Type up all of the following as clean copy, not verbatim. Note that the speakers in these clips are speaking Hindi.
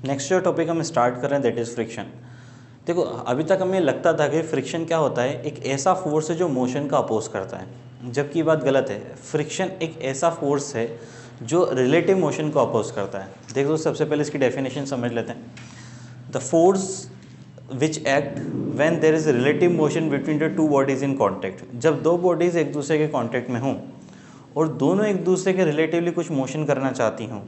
नेक्स्ट जो टॉपिक हम स्टार्ट कर रहे हैं दैट इज़ फ्रिक्शन। देखो अभी तक हमें लगता था कि फ्रिक्शन क्या होता है, एक ऐसा फोर्स है जो मोशन का अपोज करता है, जबकि ये बात गलत है। फ्रिक्शन एक ऐसा फोर्स है जो रिलेटिव मोशन को अपोज करता है। देखो सबसे पहले इसकी डेफिनेशन समझ लेते हैं। The force which act when there is relative motion between the two bodies in contact. जब दो बॉडीज एक दूसरे के कॉन्टैक्ट में हों और दोनों एक दूसरे के रिलेटिवली कुछ मोशन करना चाहती हों,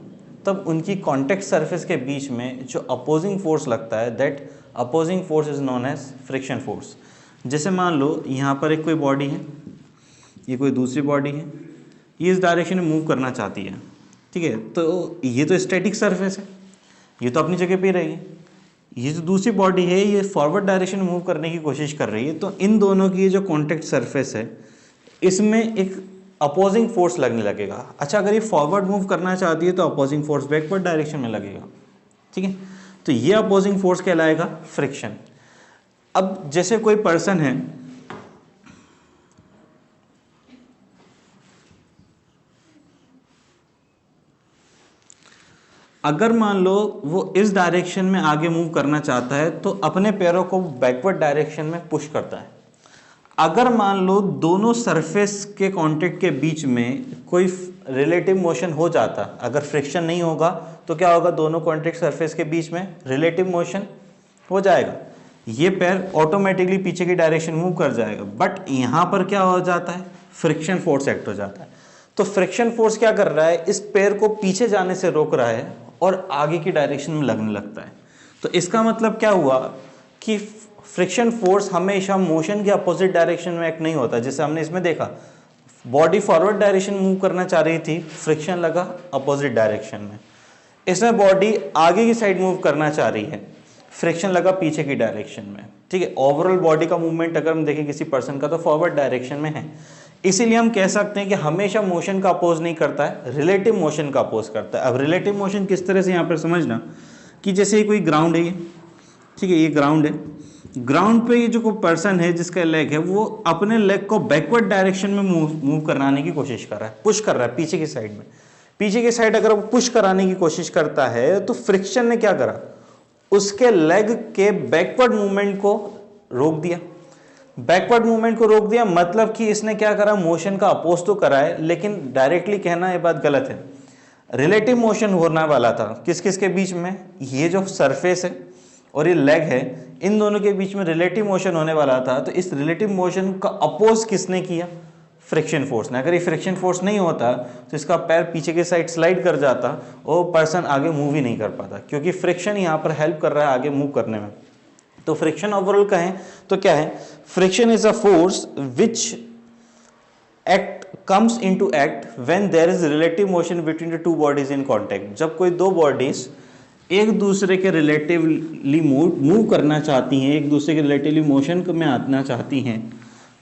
तब उनकी कॉन्टैक्ट सरफेस के बीच में जो अपोजिंग फोर्स लगता है that opposing force is known as friction force. जैसे मान लो यहाँ पर एक कोई बॉडी है, ये कोई दूसरी बॉडी है, ये इस डायरेक्शन में मूव करना चाहती है, ठीक है। तो ये तो स्टैटिक सरफेस है, ये तो अपनी जगह पे रहेगी। ये जो दूसरी बॉडी है ये फॉरवर्ड डायरेक्शन में मूव करने की कोशिश कर रही है। तो इन दोनों की ये जो कॉन्टैक्ट सरफेस है इसमें एक अपोजिंग फोर्स लगने लगेगा। अच्छा, अगर ये फॉरवर्ड मूव करना चाहती है तो अपोजिंग फोर्स बैकवर्ड डायरेक्शन में लगेगा, ठीक है। तो ये अपोजिंग फोर्स कहलाएगा फ्रिक्शन। अब जैसे कोई पर्सन है, अगर मान लो वो इस डायरेक्शन में आगे मूव करना चाहता है तो अपने पैरों को बैकवर्ड डायरेक्शन में पुश करता है। अगर मान लो दोनों सरफेस के कांटेक्ट के बीच में कोई रिलेटिव मोशन हो जाता, अगर फ्रिक्शन नहीं होगा तो क्या होगा, दोनों कांटेक्ट सरफेस के बीच में रिलेटिव मोशन हो जाएगा, ये पैर ऑटोमेटिकली पीछे की डायरेक्शन मूव कर जाएगा। बट यहाँ पर क्या हो जाता है, फ्रिक्शन फोर्स एक्ट हो जाता है। तो फ्रिक्शन फोर्स क्या कर रहा है, इस पैर को पीछे जाने से रोक रहा है और आगे की डायरेक्शन में लगने लगता है। तो इसका मतलब क्या हुआ कि फ्रिक्शन फोर्स हमेशा मोशन के अपोजिट डायरेक्शन में एक्ट नहीं होता। जैसे हमने इसमें देखा, बॉडी फॉरवर्ड डायरेक्शन मूव करना चाह रही थी, फ्रिक्शन लगा अपोजिट डायरेक्शन में। इसमें बॉडी आगे की साइड मूव करना चाह रही है, फ्रिक्शन लगा पीछे की डायरेक्शन में, ठीक है। ओवरऑल बॉडी का मूवमेंट अगर हम देखें किसी पर्सन का तो फॉरवर्ड डायरेक्शन में है। इसीलिए हम कह सकते हैं कि हमेशा मोशन का अपोज नहीं करता है, रिलेटिव मोशन का अपोज करता है। अब रिलेटिव मोशन किस तरह से यहाँ पर समझना कि जैसे ये कोई ग्राउंड है, ठीक है, ये ग्राउंड है। ग्राउंड पे ये जो कोई पर्सन है जिसका लेग है वो अपने लेग को बैकवर्ड डायरेक्शन में मूव कराने की कोशिश कर रहा है, पुश कर रहा है पीछे की साइड में। पीछे की साइड अगर वो पुश कराने की कोशिश करता है तो फ्रिक्शन ने क्या करा, उसके लेग के बैकवर्ड मूवमेंट को रोक दिया। बैकवर्ड मूवमेंट को रोक दिया मतलब कि इसने क्या करा, मोशन का अपोज तो करा है, लेकिन डायरेक्टली कहना ये बात गलत है। रिलेटिव मोशन होने वाला था किस किस के बीच में, ये जो सरफेस है और ये लेग है, इन दोनों के बीच में रिलेटिव मोशन होने वाला था। तो इस रिलेटिव मोशन का अपोज किसने किया, फ्रिक्शन फोर्स ने। अगर ये फ्रिक्शन फोर्स नहीं होता तो इसका पैर पीछे की साइड स्लाइड कर जाता और पर्सन आगे मूव ही नहीं कर पाता, क्योंकि फ्रिक्शन यहाँ पर हेल्प कर रहा है आगे मूव करने में। तो फ्रिक्शन ओवरऑल कहें तो क्या है, friction is a force which act comes into act when there is relative motion between the two bodies in contact. जब कोई दो बॉडीज एक दूसरे के रिलेटिवली मूव करना चाहती हैं, एक दूसरे के रिलेटिवली मोशन में आना चाहती हैं,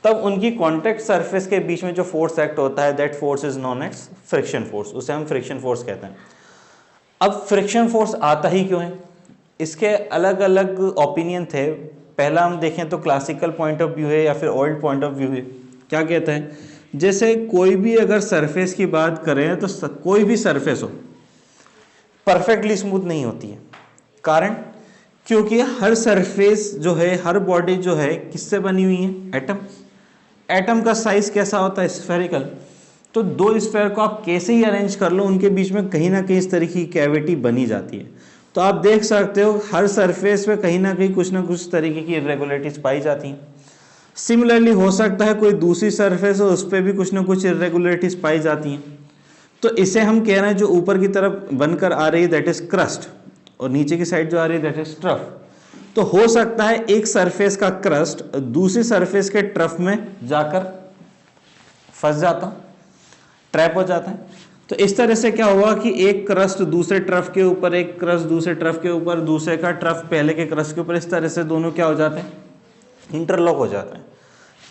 तब उनकी कॉन्टैक्ट सरफेस के बीच में जो फोर्स एक्ट होता है that force is known as friction force, उसे हम फ्रिक्शन फोर्स कहते हैं। अब फ्रिक्शन फोर्स आता ही क्यों है, इसके अलग अलग ओपिनियन थे। पहला हम देखें तो क्लासिकल पॉइंट ऑफ व्यू है या फिर ओल्ड पॉइंट ऑफ व्यू है। क्या कहते हैं, जैसे कोई भी अगर सरफेस की बात करें तो कोई भी सरफेस हो परफेक्टली स्मूथ नहीं होती है। कारण, क्योंकि हर सरफेस जो है, हर बॉडी जो है किससे बनी हुई है, एटम। एटम का साइज कैसा होता है, स्फेरिकल। तो दो स्फेयर को आप कैसे ही अरेंज कर लो, उनके बीच में कहीं ना कहीं इस तरह की कैविटी बनी जाती है। तो आप देख सकते हो हर सरफेस पे कहीं ना कहीं कुछ ना कुछ तरीके की इरेगुलरिटीज पाई जाती हैं। सिमिलरली हो सकता है कोई दूसरी सरफेस हो, उस पर भी कुछ ना कुछ इरेगुलरिटीज पाई जाती हैं। तो इसे हम कह रहे हैं जो ऊपर की तरफ बनकर आ रही है दैट इज क्रस्ट, और नीचे की साइड जो आ रही है दैट इज ट्रफ। तो हो सकता है एक सरफेस का क्रस्ट दूसरी सरफेस के ट्रफ में जाकर फंस जाता, ट्रैप हो जाता है। तो इस तरह से क्या हुआ कि एक क्रस्ट दूसरे ट्रफ के ऊपर, एक क्रस्ट दूसरे ट्रफ के ऊपर, दूसरे का ट्रफ पहले के क्रस्ट के ऊपर, इस तरह से दोनों क्या हो जाते हैं, इंटरलॉक हो जाते हैं।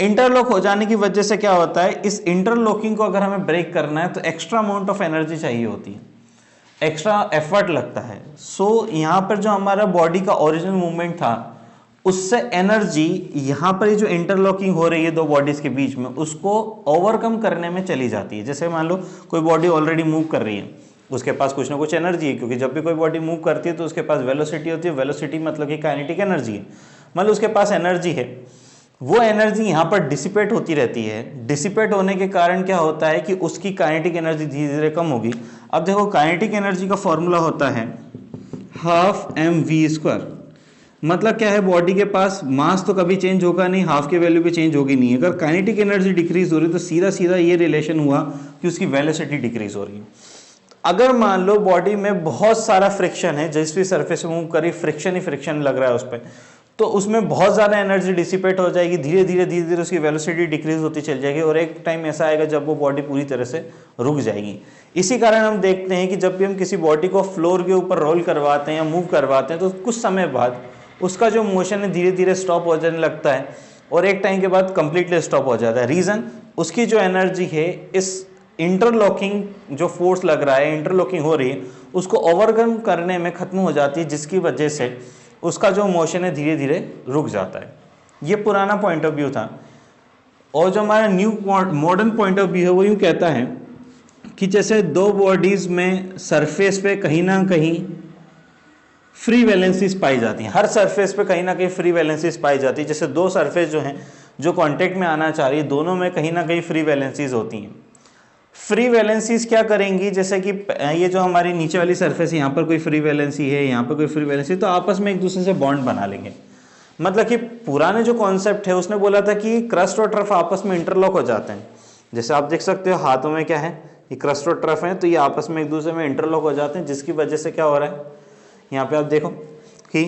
इंटरलॉक हो जाने की वजह से क्या होता है, इस इंटरलॉकिंग को अगर हमें ब्रेक करना है तो एक्स्ट्रा अमाउंट ऑफ एनर्जी चाहिए होती है, एक्स्ट्रा एफर्ट लगता है। सो यहाँ पर जो हमारा बॉडी का ओरिजिनल मूवमेंट था उससे एनर्जी यहाँ पर जो इंटरलॉकिंग हो रही है दो बॉडीज के बीच में, उसको ओवरकम करने में चली जाती है। जैसे मान लो कोई बॉडी ऑलरेडी मूव कर रही है, उसके पास कुछ ना कुछ एनर्जी है, क्योंकि जब भी कोई बॉडी मूव करती है तो उसके पास वेलोसिटी होती है। वेलोसिटी मतलब कि काइनेटिक एनर्जी है, मतलब उसके पास एनर्जी है। वो एनर्जी यहाँ पर डिसिपेट होती रहती है। डिसिपेट होने के कारण क्या होता है कि उसकी काइनेटिक एनर्जी धीरे धीरे कम होगी। अब देखो काइनेटिक एनर्जी का फॉर्मूला होता है हाफ mv²। मतलब क्या है, बॉडी के पास मास तो कभी चेंज होगा नहीं, हाफ की वैल्यू भी चेंज होगी नहीं। अगर काइनेटिक एनर्जी डिक्रीज हो रही है तो सीधा सीधा ये रिलेशन हुआ कि उसकी वेलोसिटी डिक्रीज हो रही है। अगर मान लो बॉडी में बहुत सारा फ्रिक्शन है, जिस भी सरफेस पे मूव करी फ्रिक्शन ही फ्रिक्शन लग रहा है उस पर, तो उसमें बहुत ज़्यादा एनर्जी डिसिपेट हो जाएगी, धीरे धीरे उसकी वेलोसिटी डिक्रीज होती चल जाएगी और एक टाइम ऐसा आएगा जब वो बॉडी पूरी तरह से रुक जाएगी। इसी कारण हम देखते हैं कि जब भी हम किसी बॉडी को फ्लोर के ऊपर रोल करवाते हैं या मूव करवाते हैं तो कुछ समय बाद उसका जो मोशन है धीरे धीरे स्टॉप हो जाने लगता है और एक टाइम के बाद कंप्लीटली स्टॉप हो जाता है। रीज़न, उसकी जो एनर्जी है इस इंटरलॉकिंग जो फोर्स लग रहा है, इंटरलॉकिंग हो रही है, उसको ओवरकम करने में ख़त्म हो जाती है, जिसकी वजह से उसका जो मोशन है धीरे धीरे रुक जाता है। ये पुराना पॉइंट ऑफ व्यू था। और जो हमारा new modern point of view है वो यूँ कहता है कि जैसे दो बॉडीज़ में सरफेस पे कहीं ना कहीं फ्री वैलेंसीज पाई जाती हैं, हर सरफेस पे कहीं ना कहीं फ्री वैलेंसीज पाई जाती है। जैसे दो सरफेस जो हैं जो कांटेक्ट में आना चाह रही है, दोनों में कहीं ना कहीं फ्री वैलेंसीज होती हैं। फ्री वैलेंसीज क्या करेंगी, जैसे कि ये जो हमारी नीचे वाली सरफेस है यहाँ पर कोई फ्री वैलेंसी है, यहाँ पर कोई फ्री वैलेंसी, तो आपस में एक दूसरे से बॉन्ड बना लेंगे। मतलब कि पुराने जो कॉन्सेप्ट है उसने बोला था कि क्रस्ट और ट्रफ आपस में इंटरलॉक हो जाते हैं। जैसे आप देख सकते हो हाथों में क्या है, ये क्रस्ट और ट्रफ है, तो ये आपस में एक दूसरे में इंटरलॉक हो जाते हैं, जिसकी वजह से क्या हो रहा है, यहाँ पे आप देखो कि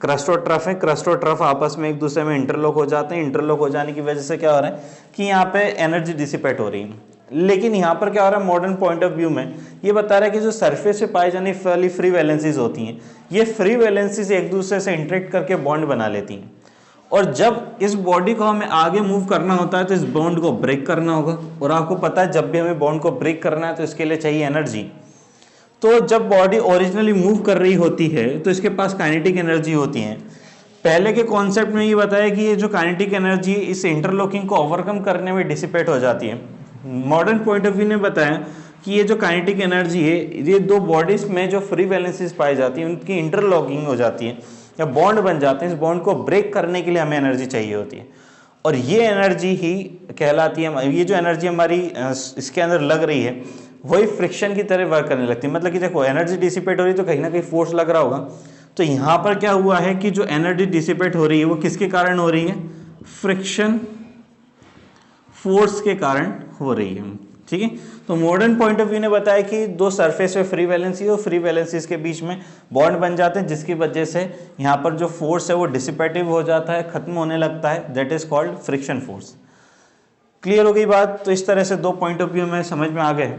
क्रस्ट और ट्रफ है, क्रस्ट और ट्रफ आपस में एक दूसरे में इंटरलॉक हो जाते हैं। इंटरलॉक हो जाने की वजह से क्या हो रहा है कि यहाँ पे एनर्जी डिसिपेट हो रही है। लेकिन यहाँ पर क्या हो रहा है, मॉडर्न पॉइंट ऑफ व्यू में ये बता रहा है कि जो सरफेस पे पाई जाने वाली फ्री वैलेंसीज होती हैं, ये फ्री वैलेंसीज एक दूसरे से इंटरेक्ट करके बॉन्ड बना लेती हैं। और जब इस बॉडी को हमें आगे मूव करना होता है तो इस बॉन्ड को ब्रेक करना होगा। और आपको पता है जब भी हमें बॉन्ड को ब्रेक करना है तो इसके लिए चाहिए एनर्जी। तो जब बॉडी ओरिजिनली मूव कर रही होती है तो इसके पास काइनेटिक एनर्जी होती है। पहले के कॉन्सेप्ट में ये बताया कि ये जो काइनेटिक एनर्जी इस इंटरलॉकिंग को ओवरकम करने में डिसिपेट हो जाती है। मॉडर्न पॉइंट ऑफ व्यू ने बताया कि ये जो काइनेटिक एनर्जी है, ये दो बॉडीज में जो फ्री वैलेंसीज पाई जाती है उनकी इंटरलॉकिंग हो जाती है या बॉन्ड बन जाते हैं। इस बॉन्ड को ब्रेक करने के लिए हमें एनर्जी चाहिए होती है और ये एनर्जी ही कहलाती है, ये जो एनर्जी हमारी इसके अंदर लग रही है वही फ्रिक्शन की तरह वर्क करने लगती है। मतलब कि देखो एनर्जी डिसिपेट हो रही है तो कहीं ना कहीं फोर्स लग रहा होगा। तो यहाँ पर क्या हुआ है कि जो एनर्जी डिसिपेट हो रही है वो किसके कारण हो रही है, फ्रिक्शन फोर्स के कारण हो रही है। ठीक है, तो मॉडर्न पॉइंट ऑफ व्यू ने बताया कि दो सरफेस पे फ्री वैलेंसी और फ्री वैलेंसीज के बीच में बॉन्ड बन जाते हैं, जिसकी वजह से यहाँ पर जो फोर्स है वो डिसिपेटिव हो जाता है, खत्म होने लगता है, that is called friction force. Clear हो गई बात। तो इस तरह से दो पॉइंट ऑफ व्यू में समझ में आ गए।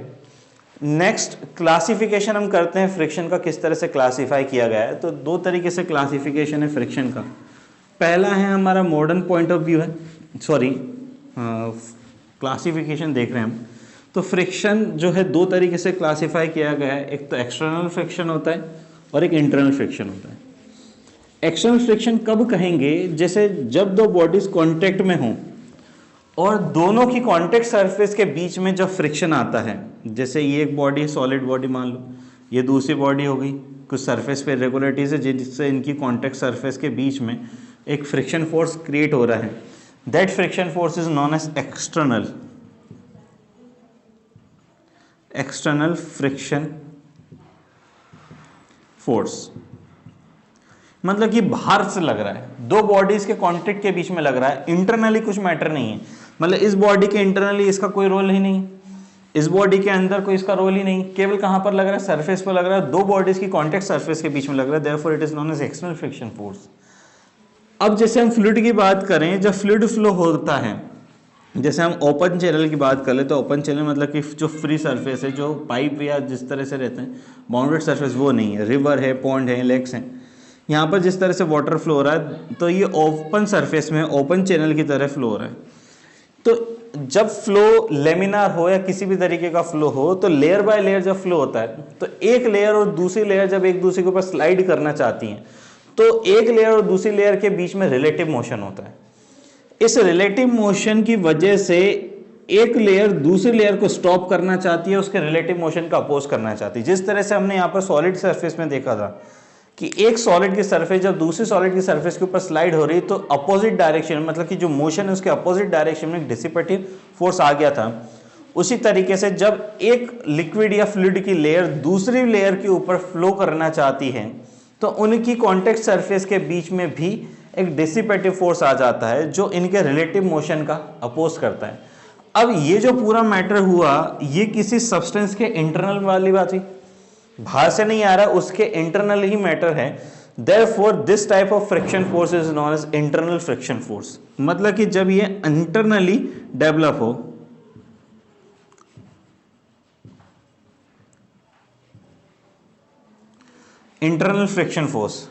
नेक्स्ट क्लासिफिकेशन हम करते हैं फ्रिक्शन का, किस तरह से क्लासीफाई किया गया है। तो दो तरीके से क्लासिफिकेशन है फ्रिक्शन का। पहला है हमारा मॉडर्न पॉइंट ऑफ व्यू है, सॉरी क्लासिफिकेशन देख रहे हैं हम। तो फ्रिक्शन जो है दो तरीके से क्लासीफाई किया गया है, एक तो एक्सटर्नल फ्रिक्शन होता है और एक इंटरनल फ्रिक्शन होता है। एक्सटर्नल फ्रिक्शन कब कहेंगे, जैसे जब दो बॉडीज कांटेक्ट में हों और दोनों की कांटेक्ट सरफेस के बीच में जब फ्रिक्शन आता है, जैसे ये एक बॉडी है सॉलिड बॉडी मान लो, ये दूसरी बॉडी हो गई, कुछ सरफेस पे इरेगुलरिटीज है जिससे इनकी कांटेक्ट सरफेस के बीच में एक फ्रिक्शन फोर्स क्रिएट हो रहा है, that friction force is known as external friction force. मतलब कि बाहर से लग रहा है, दो बॉडीज के कांटेक्ट के बीच में लग रहा है, इंटरनली कुछ मैटर नहीं है। मतलब इस बॉडी के इंटरनली इसका कोई रोल ही नहीं, इस बॉडी के अंदर कोई इसका रोल ही नहीं, केवल कहां पर लग रहा है, सरफेस पर लग रहा है, दो बॉडीज की कांटेक्ट सरफेस के बीच में लग रहा है, therefore it is known as external friction force. अब जैसे हम फ्लूइड की बात करें, जब फ्लूइड फ्लो होता है, जैसे हम ओपन चैनल की बात कर ले तो ओपन चैनल मतलब कि जो फ्री सरफेस है, जो पाइप या जिस तरह से रहते हैं बाउंडेड सरफेस, वो नहीं है, रिवर है, पॉन्ड है, लेक्स हैं, यहाँ पर जिस तरह से वाटर फ्लो हो रहा है तो ये ओपन सरफेस में ओपन चैनल की तरह फ्लो हो रहा है। तो जब फ्लो लेमिनार हो या किसी भी तरीके का फ्लो हो तो लेयर बाय लेयर जब फ्लो होता है तो एक लेयर और दूसरी लेयर जब एक दूसरे के ऊपर स्लाइड करना चाहती हैं तो एक लेयर और दूसरी लेयर के बीच में रिलेटिव मोशन होता है। इस रिलेटिव मोशन की वजह से एक लेयर दूसरी लेयर को स्टॉप करना चाहती है, उसके रिलेटिव मोशन का अपोज करना चाहती है। जिस तरह से हमने यहाँ पर सॉलिड सरफेस में देखा था कि एक सॉलिड की सरफेस जब दूसरी सॉलिड की सरफेस के ऊपर स्लाइड हो रही है तो अपोजिट डायरेक्शन, मतलब कि जो मोशन है उसके अपोजिट डायरेक्शन में डिसिपेटिव फोर्स आ गया था। उसी तरीके से जब एक लिक्विड या फ्लूइड की लेयर दूसरी लेयर के ऊपर फ्लो करना चाहती है तो उनकी कॉन्टेक्ट सरफेस के बीच में भी एक डिसिपेटिव फोर्स आ जाता है जो इनके रिलेटिव मोशन का अपोज करता है। अब ये जो पूरा मैटर हुआ ये किसी सब्सटेंस के इंटरनल वाली बात हुई, बाहर से नहीं आ रहा, उसके इंटरनल ही मैटर है। Therefore this type of friction force is known as internal friction force. मतलब कि जब ये इंटरनली डेवलप हो, इंटरनल फ्रिक्शन फोर्स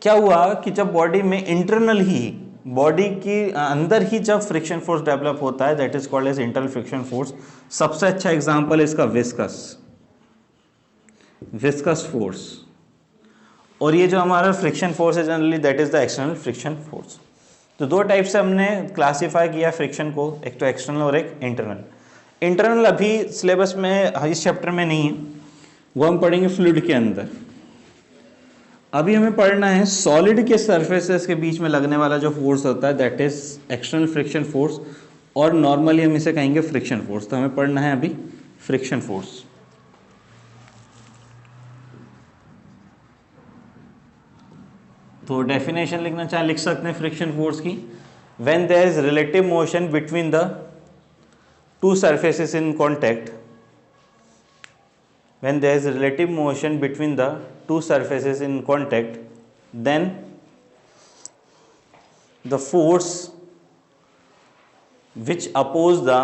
क्या हुआ कि जब बॉडी में इंटरनल ही, बॉडी के अंदर ही जब फ्रिक्शन फोर्स डेवलप होता है that is called as internal friction force. सबसे अच्छा एग्जांपल है इसका विस्कस फोर्स, और ये जो हमारा फ्रिक्शन फोर्स है generally that is the external friction force. तो दो टाइप से हमने क्लासिफाई किया फ्रिक्शन को, एक तो एक्सटर्नल और एक इंटरनल। इंटरनल अभी सिलेबस में इस चैप्टर में नहीं है, वो हम पढ़ेंगे फ्लूइड के अंदर। अभी हमें पढ़ना है सॉलिड के सरफेसेस के बीच में लगने वाला जो फोर्स होता है that is external friction force, और नॉर्मली हम इसे कहेंगे फ्रिक्शन फोर्स। तो हमें पढ़ना है अभी फ्रिक्शन फोर्स। तो डेफिनेशन लिखना चाहे लिख सकते हैं फ्रिक्शन फोर्स की, when there is relative motion between the two surfaces in contact, when there is relative motion between the two surfaces in contact, then the force which oppose the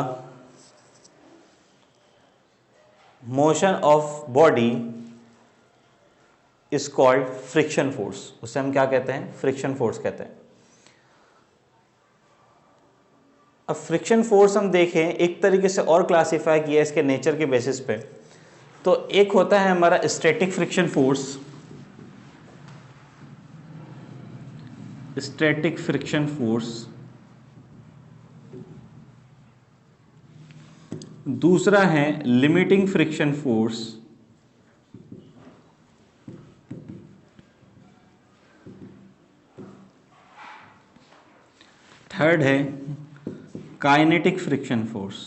motion of body is called friction force। उसे हम क्या कहते हैं? फ्रिक्शन फोर्स कहते हैं। अब फ्रिक्शन फोर्स हम देखें एक तरीके से और क्लासीफाई किया इसके नेचर के बेसिस पे। तो एक होता है हमारा static friction force, static friction force. दूसरा है लिमिटिंग फ्रिक्शन फोर्स। थर्ड है काइनेटिक फ्रिक्शन फोर्स।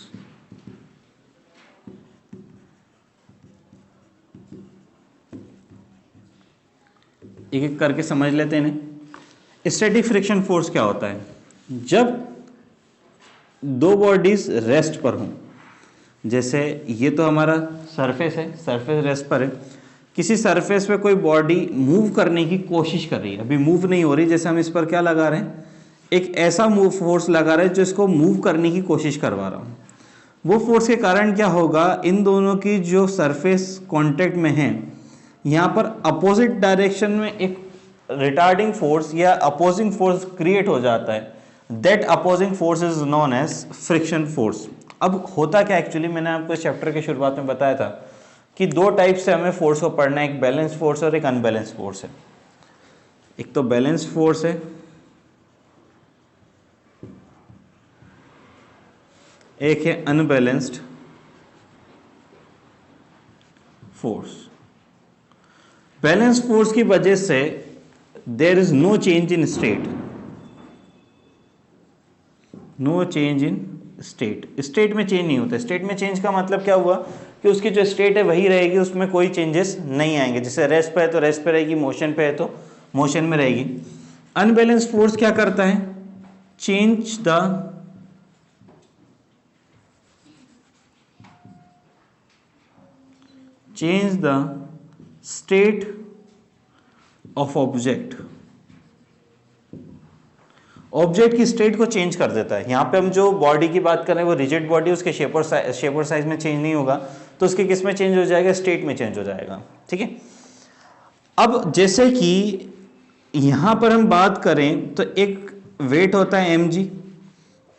एक एक करके समझ लेते हैं। स्टैटिक फ्रिक्शन फोर्स क्या होता है? जब दो बॉडीज रेस्ट पर हों, जैसे ये तो हमारा सरफेस है, सरफेस रेस्ट पर है, किसी सरफेस पे कोई बॉडी मूव करने की कोशिश कर रही है, अभी मूव नहीं हो रही, जैसे हम इस पर क्या लगा रहे हैं, एक ऐसा मूव फोर्स लगा रहे हैं जो इसको मूव करने की कोशिश करवा रहा हूँ। वो फोर्स के कारण क्या होगा, इन दोनों की जो सरफेस कांटेक्ट में है यहाँ पर अपोजिट डायरेक्शन में एक रिटार्डिंग फोर्स या अपोजिंग फोर्स क्रिएट हो जाता है। That opposing force is known as friction force. अब होता क्या एक्चुअली, मैंने आपको इस चैप्टर के शुरुआत में बताया था कि दो टाइप से हमें फोर्स को पढ़ना है, एक बैलेंस फोर्स और एक अनबैलेंस फोर्स है। एक तो बैलेंस फोर्स है, एक है अनबैलेंस्ड फोर्स। बैलेंस फोर्स की वजह से there is no change in state, no change in state. State में चेंज नहीं होता। स्टेट में चेंज का मतलब क्या हुआ कि उसकी जो स्टेट है वही रहेगी, उसमें कोई चेंजेस नहीं आएंगे। जैसे रेस्ट पे है तो रेस्ट पे रहेगी, मोशन पे है तो मोशन में रहेगी। अनबैलेंस फोर्स क्या करता है, change the state of object. Object की स्टेट को चेंज कर देता है। यहां पे हम जो बॉडी की बात कर रहे हैं वो रिजिड बॉडी, उसके शेप और साइज में चेंज नहीं होगा, तो उसके किस में चेंज हो जाएगा, स्टेट में चेंज हो जाएगा। ठीक है। अब जैसे कि यहां पर हम बात करें तो एक वेट होता है mg,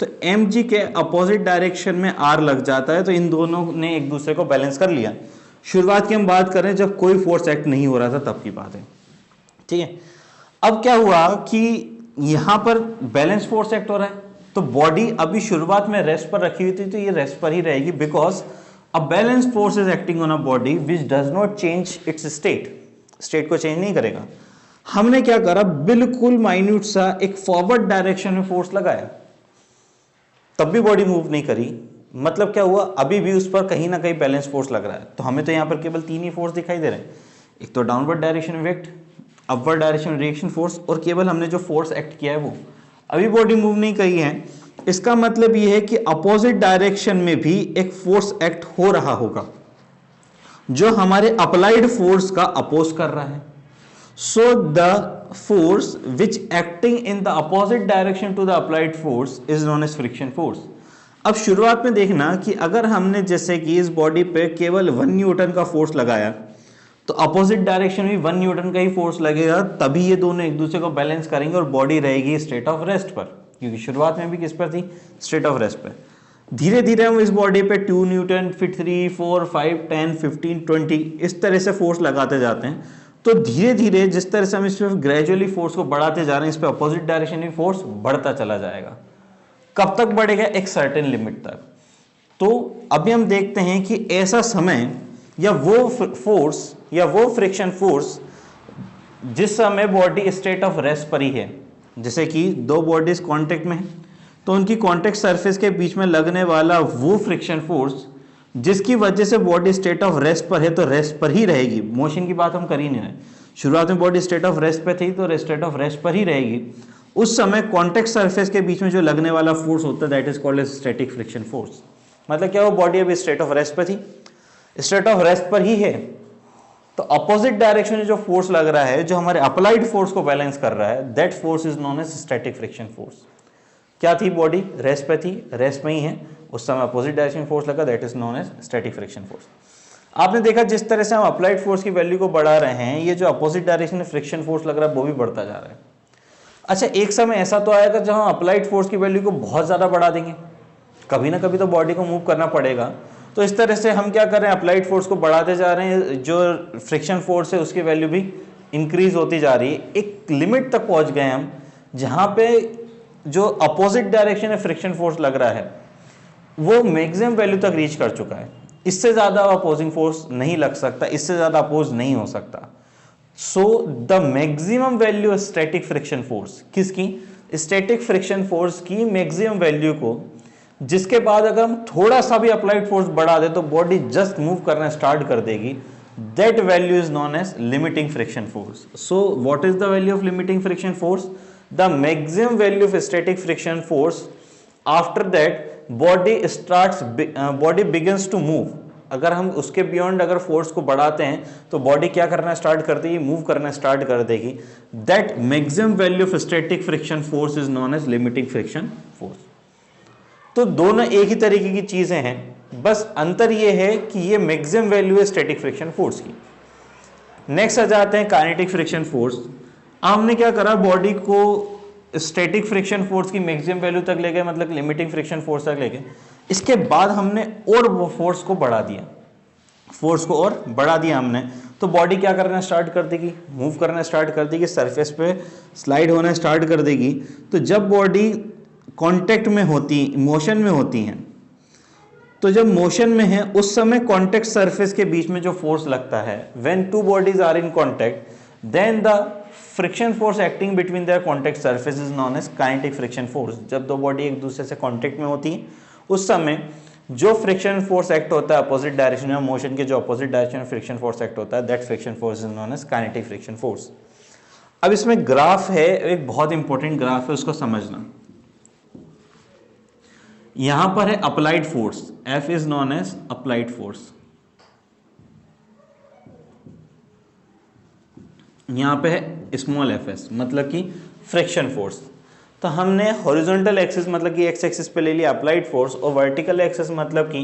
तो mg के अपोजिट डायरेक्शन में r लग जाता है, तो इन दोनों ने एक दूसरे को बैलेंस कर लिया। शुरुआत की हम बात करें जब कोई फोर्स एक्ट नहीं हो रहा था तब की बात है। ठीक है। अब क्या हुआ कि यहां पर बैलेंस फोर्स एक्ट हो रहा है, तो बॉडी अभी शुरुआत में रेस्ट पर रखी हुई थी, तो ये रेस्ट पर ही रहेगी, because a balance force is acting on a body which does not change it's state को चेंज नहीं करेगा। हमने क्या करा, बिल्कुल माइन्यूट सा एक फॉरवर्ड डायरेक्शन में फोर्स लगाया, तब भी बॉडी मूव नहीं करी। मतलब क्या हुआ, अभी भी उस पर कहीं ना कहीं बैलेंस फोर्स लग रहा है। तो हमें तो यहां पर केवल 3 ही फोर्स दिखाई दे रहे हैं, एक तो downward direction effect, upward direction reaction force, और केवल हमने जो फोर्स एक्ट किया है वो। अभी बॉडी मूव नहीं करी है, इसका मतलब ये है कि अपोजिट डायरेक्शन में भी एक फोर्स एक्ट हो रहा होगा जो हमारे अप्लाइड फोर्स का अपोज कर रहा है। So the force which acting in the opposite direction to the applied force is known as friction force. अब शुरुआत में देखना कि अगर हमने जैसे कि इस बॉडी पे केवल 1 न्यूटन का फोर्स लगाया, तो अपोजिट डायरेक्शन में 1 न्यूटन का ही फोर्स लगेगा, तभी ये दोनों एक दूसरे को बैलेंस करेंगे और बॉडी रहेगी स्टेट ऑफ रेस्ट पर, क्योंकि शुरुआत में भी किस पर थी, स्टेट ऑफ रेस्ट पर। धीरे धीरे हम इस बॉडी पे 2 न्यूटन, फिर 3, 4, 5, 10, 15, 20 इस तरह से फोर्स लगाते जाते हैं। तो धीरे धीरे जिस तरह से हम इस पर ग्रेजुअली फोर्स को बढ़ाते जा रहे हैं, इस पर अपोजिट डायरेक्शन में फोर्स बढ़ता चला जाएगा। कब तक बढ़ेगा, एक सर्टेन लिमिट तक। तो अभी हम देखते हैं कि ऐसा समय या वो फोर्स या वो फ्रिक्शन फोर्स जिस समय बॉडी स्टेट ऑफ रेस्ट पर ही है, जैसे कि दो बॉडीज कांटेक्ट में है, तो उनकी कांटेक्ट सरफेस के बीच में लगने वाला वो फ्रिक्शन फोर्स जिसकी वजह से बॉडी स्टेट ऑफ रेस्ट पर है, तो रेस्ट पर ही रहेगी। मोशन की बात हम कर ही नहीं रहे, शुरुआत में बॉडी स्टेट ऑफ रेस्ट पे थी तो स्टेट ऑफ रेस्ट पर ही रहेगी। उस समय कांटेक्ट सरफेस के बीच में जो लगने वाला फोर्स होता है, that is called as static friction force. मतलब क्या, वो बॉडी अभी स्टेट ऑफ रेस्ट पर थी, स्टेट ऑफ रेस्ट पर ही है, तो अपोजिट डायरेक्शन में जो फोर्स लग रहा है, जो हमारे अप्लाइड फोर्स को बैलेंस कर रहा है, that force is known as static friction force. क्या थी, बॉडी रेस्ट पे थी, रेस्ट में ही है, उस समय अपोजिट डायरेक्शन फोर्स लगा, that is known as static friction force. आपने देखा जिस तरह से हम अप्लाइड फोर्स की वैल्यू को बढ़ा रहे हैं, ये जो अपोजिट डायरेक्शन में फ्रिक्शन फोर्स लग रहा है वो भी बढ़ता जा रहा है। अच्छा, एक समय ऐसा तो आएगा जब हम अप्लाइड फोर्स की वैल्यू को बहुत ज्यादा बढ़ा देंगे, कभी ना कभी तो बॉडी को मूव करना पड़ेगा। तो इस तरह से हम क्या कर रहे हैं, अप्लाइड फोर्स को बढ़ाते जा रहे हैं, जो फ्रिक्शन फोर्स है उसकी वैल्यू भी इंक्रीज होती जा रही है। एक लिमिट तक पहुंच गए हम जहां पे जो अपोजिट डायरेक्शन में फ्रिक्शन फोर्स लग रहा है वो मैक्सिमम वैल्यू तक रीच कर चुका है। इससे ज्यादा अपोजिंग फोर्स नहीं लग सकता, इससे ज्यादा अपोज नहीं हो सकता। So the maximum value static friction force, किसकी, स्टैटिक फ्रिक्शन फोर्स की मैक्सिमम वैल्यू को, जिसके बाद अगर हम थोड़ा सा भी अप्लाइड फोर्स बढ़ा दे तो बॉडी जस्ट मूव करना स्टार्ट कर देगी, that value is known as limiting friction force. So what is the value of limiting friction force, the maximum value of static friction force after that body begins to move. अगर हम उसके बियॉन्ड अगर फोर्स को बढ़ाते हैं तो बॉडी क्या करना स्टार्ट कर देगी, मूव करना स्टार्ट कर देगी। That maximum value of static friction force is known as limiting friction force. तो दोनों एक ही तरीके की चीजें हैं, बस अंतर यह है कि ये मैक्सिमम वैल्यू है स्टैटिक फ्रिक्शन फोर्स की। नेक्स्ट आ जाते हैं काइनेटिक फ्रिक्शन फोर्स। हमने क्या करा, बॉडी को स्टैटिक फ्रिक्शन फोर्स की मैक्सिमम वैल्यू तक ले गए, मतलब लिमिटिंग फ्रिक्शन फोर्स तक ले गए। इसके बाद हमने और वो फोर्स को बढ़ा दिया, फोर्स को और बढ़ा दिया हमने, तो बॉडी क्या करना स्टार्ट कर देगी, मूव करना स्टार्ट कर देगी, सरफेस पे स्लाइड होना स्टार्ट कर देगी। तो जब बॉडी कांटेक्ट में होती, मोशन में होती हैं, तो जब मोशन में है उस समय कांटेक्ट सरफेस के बीच में जो फोर्स लगता है, when two bodies are in contact, then the friction force acting between their contact surface is known as kinetic friction force. जब दो बॉडी एक दूसरे से कांटेक्ट में होती है उस समय जो फ्रिक्शन फोर्स एक्ट होता है अपोजिट डायरेक्शन में, मोशन के जो अपोजिट डायरेक्शन में फ्रिक्शन फोर्स एक्ट होता है, that friction force is known as kinetic friction force. अब इसमें ग्राफ है, एक बहुत इंपॉर्टेंट ग्राफ है, उसको समझना। यहां पर है applied force, F is known as applied force. यहां पे है स्मॉल fs, मतलब कि फ्रिक्शन फोर्स। तो हमने हॉरिजॉन्टल एक्सिस मतलब कि एक्स एक्सिस पे ले लिया अप्लाइड फोर्स, और वर्टिकल एक्सिस मतलब कि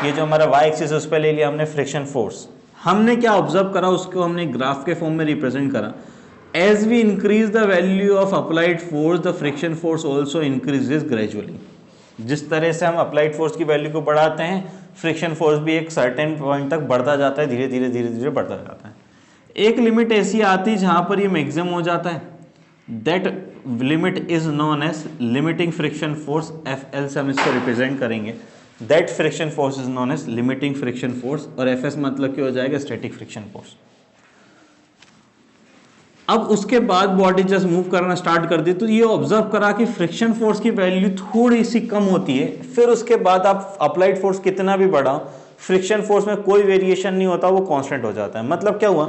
ये जो हमारा वाई एक्सिस उस पे ले लिया हमने फ्रिक्शन फोर्स। हमने क्या ऑब्जर्व करा, उसको हमने ग्राफ के फॉर्म में रिप्रेजेंट करा। As we increase the value of applied force, the friction force also increases gradually. जिस तरह से हम अप्लाइड फोर्स की वैल्यू को बढ़ाते हैं, फ्रिक्शन फोर्स भी एक सर्टेन पॉइंट तक बढ़ता जाता है, धीरे धीरे धीरे धीरे बढ़ता जाता है। एक लिमिट ऐसी आती है जहां पर ये मैक्सिमम हो जाता है, that limit is known as limiting friction force, FL से हम इसको रिप्रेजेंट करेंगे। That friction force is known as limiting friction force, और FS मतलब क्या हो जाएगा, स्टैटिक फ्रिक्शन फोर्स। अब उसके बाद बॉडी जस्ट मूव करना स्टार्ट कर दी तो ये ऑब्जर्व करा कि फ्रिक्शन फोर्स की वैल्यू थोड़ी सी कम होती है। फिर उसके बाद आप अप्लाइड फोर्स कितना भी बढ़ाओ, फ्रिक्शन फोर्स में कोई वेरिएशन नहीं होता, वो कांस्टेंट हो जाता है। मतलब क्या हुआ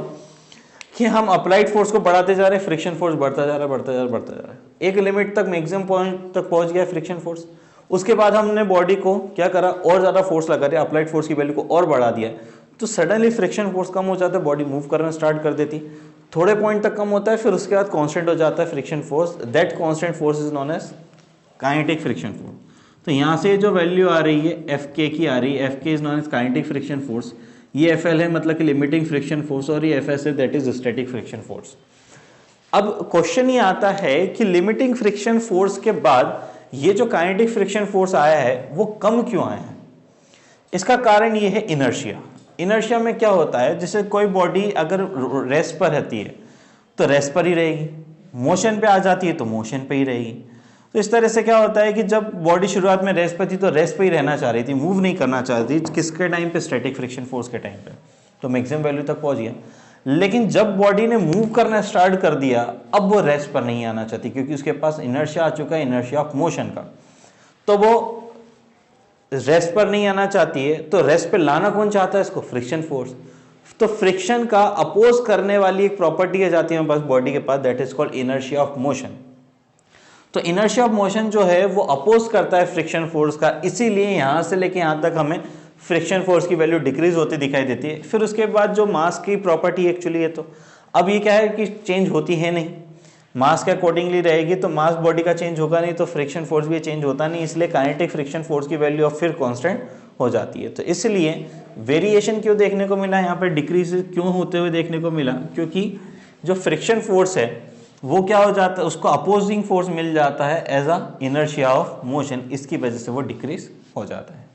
कि हम अप्लाइड फोर्स को बढ़ाते जा रहे हैं, फ्रिक्शन फोर्स बढ़ता जा रहा है, बढ़ता जा रहा है, बढ़ता जा रहा है। एक लिमिट तक, मैक्सिमम पॉइंट तक पहुंच गया फ्रिक्शन फोर्स। उसके बाद हमने बॉडी को क्या करा, और ज्यादा फोर्स लगा दिया, अप्लाइड फोर्स की वैल्यू को और बढ़ा दिया, तो सडनली फ्रिक्शन फोर्स कम हो जाता है, बॉडी मूव करना स्टार्ट कर देती। थोड़े पॉइंट तक कम होता है, फिर उसके बाद कांस्टेंट हो जाता है friction force. That constant force is known as kinetic friction force. तो यहाँ से जो वैल्यू आ रही है Fk की आ रही है, Fk is known as kinetic friction force, ये FL है मतलब कि लिमिटिंग फ्रिक्शन फोर्स, और ये FS है that is static friction force. अब क्वेश्चन ये आता है कि लिमिटिंग फ्रिक्शन फोर्स के बाद ये जो काइनेटिक फ्रिक्शन फोर्स आया है वो कम क्यों आया है? इसका कारण ये है इनर्शिया। इनर्शिया में क्या होता है, जैसे कोई बॉडी अगर रेस्ट पर रहती है तो रेस्ट पर ही रहेगी, मोशन पे आ जाती है तो मोशन पे ही रहेगी। तो इस तरह से क्या होता है कि जब बॉडी शुरुआत में रेस्ट पर थी तो रेस्ट पे ही रहना चाह रही थी, मूव नहीं करना चाह रही थी। किसके टाइम पे? स्टैटिक फ्रिक्शन फोर्स के टाइम पे, तो मैक्सिमम वैल्यू तक पहुंच गया। लेकिन जब बॉडी ने मूव करना स्टार्ट कर दिया, अब वो रेस्ट पर नहीं आना चाहती क्योंकि उसके पास इनर्शिया आ चुका है, इनर्शिया ऑफ मोशन का। तो वो रेस्ट पर नहीं आना चाहती है, तो रेस्ट पे लाना कौन चाहता है इसको? Friction force. तो फ्रिक्शन का अपोज करने वाली एक प्रॉपर्टी आ जाती है बस बॉडी के पास, that is called inertia of motion. तो इनर्शिया ऑफ मोशन जो है वो अपोज करता है फ्रिक्शन फोर्स का, इसीलिए यहां से लेके यहां तक हमें फ्रिक्शन फोर्स की वैल्यू डिक्रीज होती दिखाई देती है। फिर उसके बाद जो मास की प्रॉपर्टी एक्चुअली है, तो अब ये क्या है कि चेंज होती है नहीं, मास के अकॉर्डिंगली रहेगी, तो मास बॉडी का चेंज होगा नहीं, तो फ्रिक्शन फोर्स भी चेंज होता नहीं, इसलिए काइनेटिक फ्रिक्शन फोर्स की वैल्यू अब फिर कांस्टेंट हो जाती है। तो इसलिए वेरिएशन क्यों देखने को मिला, यहाँ पर डिक्रीज क्यों होते हुए देखने को मिला, क्योंकि जो फ्रिक्शन फोर्स है वो क्या हो जाता है, उसको अपोजिंग फोर्स मिल जाता है as a inertia of motion, इसकी वजह से वो डिक्रीज हो जाता है।